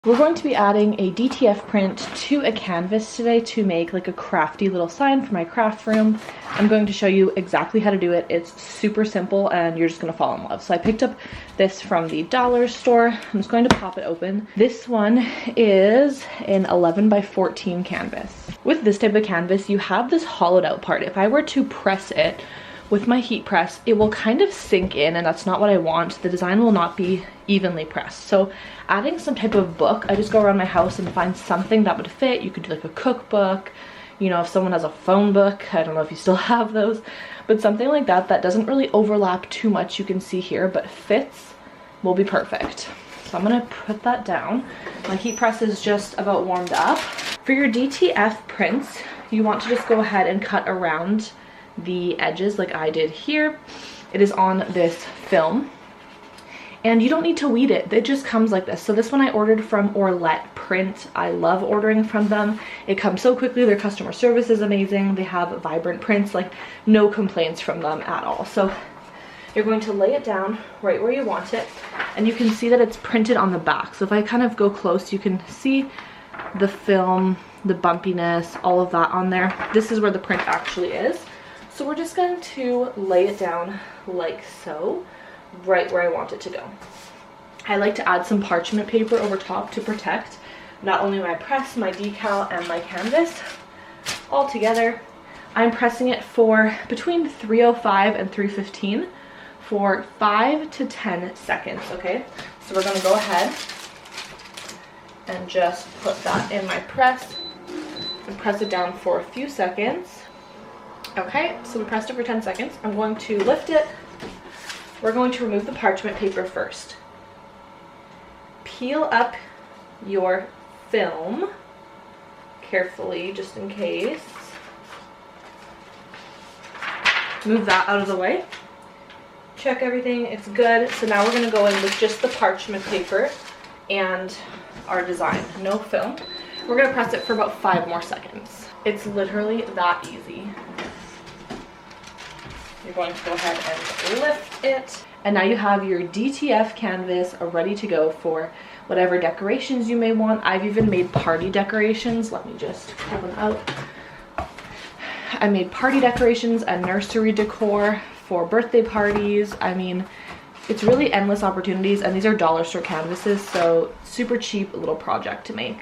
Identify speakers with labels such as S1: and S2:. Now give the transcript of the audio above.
S1: We're going to be adding a DTF print to a canvas today to make like a crafty little sign for my craft room. I'm going to show you exactly how to do it. It's super simple and you're just going to fall in love. So I picked up this from the dollar store. I'm just going to pop it open. This one is an 11 by 14 canvas. With this type of canvas, you have this hollowed out part. If I were to press it with my heat press, it will kind of sink in, and that's not what I want. The design will not be evenly pressed. So adding some type of book, I just go around my house and find something that would fit. You could do like a cookbook, you know, if someone has a phone book, I don't know if you still have those, but something like that that doesn't really overlap too much, you can see here, but fits, will be perfect. So I'm gonna put that down. My heat press is just about warmed up. For your DTF prints, you want to just go ahead and cut around the edges like I did here. It is on this film and you don't need to weed it. It just comes like this. So this one I ordered from Orelet Print. I love ordering from them. It comes so quickly. Their customer service is amazing. They have vibrant prints, like no complaints from them at all. So you're going to lay it down right where you want it, and you can see that it's printed on the back. So if I kind of go close, you can see the film, the bumpiness, all of that on there. This is where the print actually is. So we're just going to lay it down like so, right where I want it to go. I like to add some parchment paper over top to protect not only my press, my decal, and my canvas all together. I'm pressing it for between 305 and 315 for 5 to 10 seconds, okay? So we're gonna go ahead and just put that in my press and press it down for a few seconds. Okay, so we pressed it for 10 seconds. I'm going to lift it. We're going to remove the parchment paper first. Peel up your film carefully, just in case. Move that out of the way. Check everything, it's good. So now we're gonna go in with just the parchment paper and our design, no film. We're gonna press it for about 5 more seconds. It's literally that easy. You're going to go ahead and lift it. And now you have your DTF canvas ready to go for whatever decorations you may want. I've even made party decorations. Let me just pull them out. I made party decorations and nursery decor for birthday parties. I mean, it's really endless opportunities, and these are dollar store canvases, so super cheap little project to make.